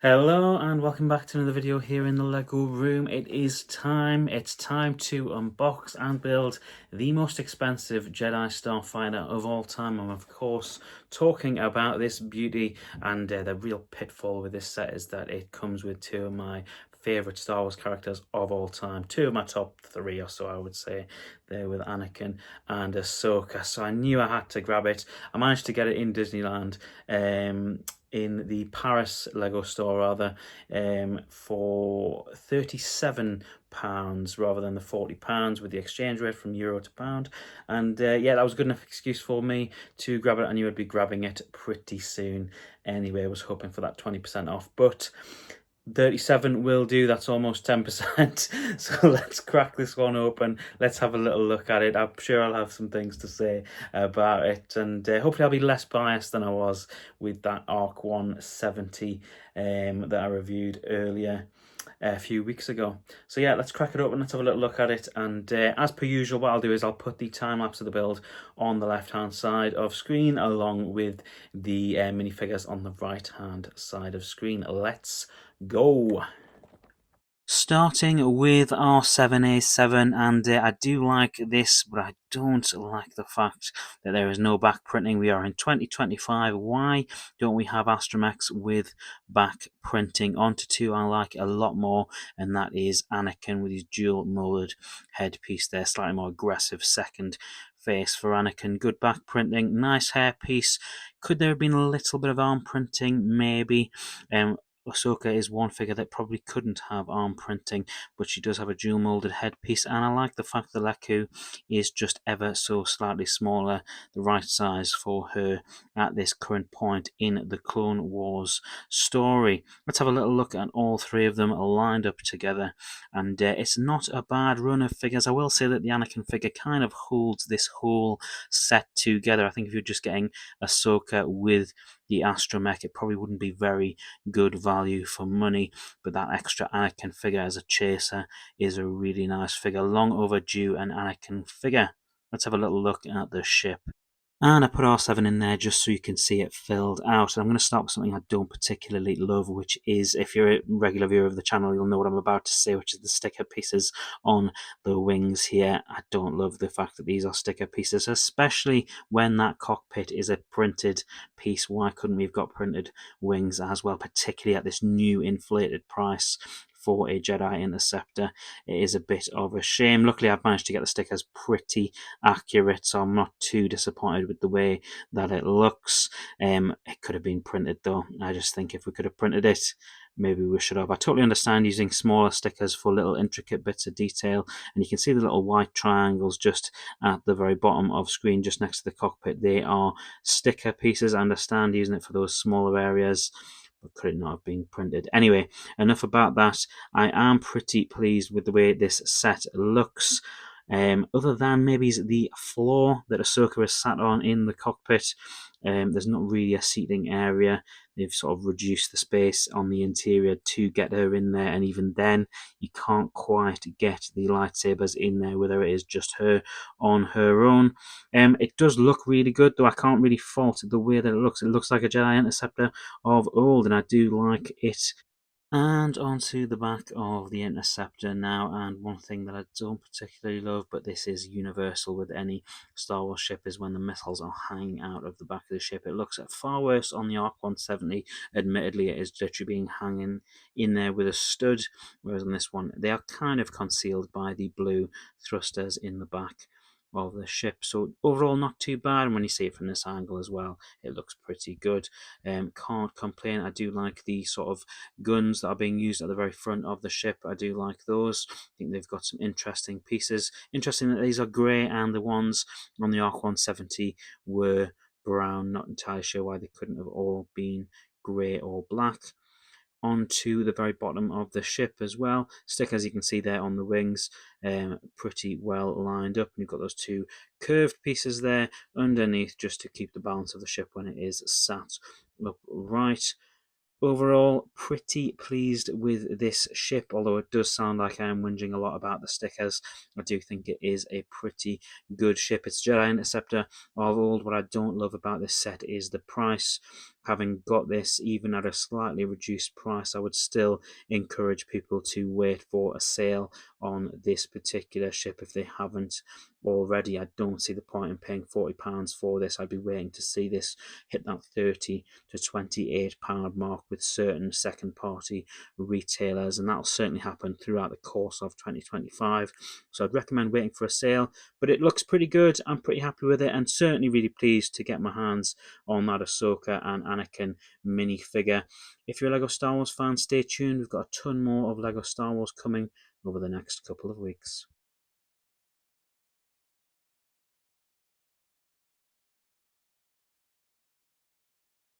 Hello and welcome back to another video here in the Lego room. It's time to unbox and build the most expensive Jedi Starfighter of all time. I'm of course talking about this beauty, and the real pitfall with this set is that it comes with two of my favorite Star Wars characters of all time, two of my top three or so I would say. There with Anakin and Ahsoka, so I knew I had to grab it. I managed to get it in Disneyland, in the Paris Lego store rather, for £37 rather than the £40 with the exchange rate from euro to pound. And yeah, that was a good enough excuse for me to grab it. I knew I'd be grabbing it pretty soon anyway. I was hoping for that 20% off, but 37 will do. That's almost 10%. So let's crack this one open. Let's have a little look at it. I'm sure I'll have some things to say about it, and hopefully I'll be less biased than I was with that Arc 170 that I reviewed earlier a few weeks ago. So yeah, let's crack it open. Let's have a little look at it, and as per usual, what I'll do is I'll put the time lapse of the build on the left hand side of screen along with the minifigures on the right hand side of screen. Let's go. Starting with our 7A7, and I do like this, but I don't like the fact that there is no back printing. We are in 2025. Why don't we have astromechs with back printing? Onto two I like a lot more, and that is Anakin with his dual molded headpiece there, slightly more aggressive second face for Anakin. Good back printing, nice hairpiece. Could there have been a little bit of arm printing? Maybe. Ahsoka is one figure that probably couldn't have arm printing, but she does have a dual molded headpiece, and I like the fact that Leku is just ever so slightly smaller, the right size for her at this current point in the Clone Wars story. Let's have a little look at all three of them lined up together, and it's not a bad run of figures. I will say that the Anakin figure kind of holds this whole set together. I think if you're just getting Ahsoka with the astromech, it probably wouldn't be very good value for money, but that extra Anakin figure as a chaser is a really nice figure. Long overdue an Anakin figure. Let's have a little look at the ship. And I put R7 in there just so you can see it filled out. I'm going to start with something I don't particularly love, which is, if you're a regular viewer of the channel, you'll know what I'm about to say, which is the sticker pieces on the wings here. I don't love the fact that these are sticker pieces, especially when that cockpit is a printed piece. Why couldn't we have got printed wings as well, particularly at this new inflated price for a Jedi Interceptor? It is a bit of a shame. Luckily, I've managed to get the stickers pretty accurate, so I'm not too disappointed with the way that it looks. It could have been printed though. I just think if we could have printed it, maybe we should have. I totally understand using smaller stickers for little intricate bits of detail, and you can see the little white triangles just at the very bottom of screen, just next to the cockpit. They are sticker pieces. I understand using it for those smaller areas, but could it not have been printed? Anyway, enough about that. I am pretty pleased with the way this set looks. Other than maybe the floor that Ahsoka is sat on in the cockpit, there's not really a seating area. They've sort of reduced the space on the interior to get her in there, and even then, you can't quite get the lightsabers in there, whether it is just her on her own. It does look really good, though I can't really fault the way that it looks. It looks like a Jedi Interceptor of old, and I do like it. And onto the back of the Interceptor now, and one thing that I don't particularly love, but this is universal with any Star Wars ship, is when the missiles are hanging out of the back of the ship. It looks far worse on the Arc 170. Admittedly, it is literally being hanging in there with a stud, whereas on this one, they are kind of concealed by the blue thrusters in the back of the ship. So overall, not too bad. And when you see it from this angle as well, it looks pretty good. Can't complain. I do like the sort of guns that are being used at the very front of the ship. I do like those. I think they've got some interesting pieces. Interesting that these are grey, and the ones on the Arc 170 were brown. Not entirely sure why they couldn't have all been grey or black. Onto the very bottom of the ship as well. Stickers you can see there on the wings, pretty well lined up, and you've got those two curved pieces there underneath just to keep the balance of the ship when it is sat upright. Overall, pretty pleased with this ship, although it does sound like I am whinging a lot about the stickers. I do think it is a pretty good ship. It's Jedi Interceptor of old. What I don't love about this set is the price. having got this even at a slightly reduced price, I would still encourage people to wait for a sale on this particular ship if they haven't already. I don't see the point in paying £40 for this. I'd be waiting to see this hit that £30 to £28 mark with certain second party retailers, and that'll certainly happen throughout the course of 2025. So I'd recommend waiting for a sale, but it looks pretty good. I'm pretty happy with it, and certainly really pleased to get my hands on that Ahsoka and Anakin minifigure. If you're a Lego Star Wars fan, stay tuned. We've got a ton more of Lego Star Wars coming over the next couple of weeks.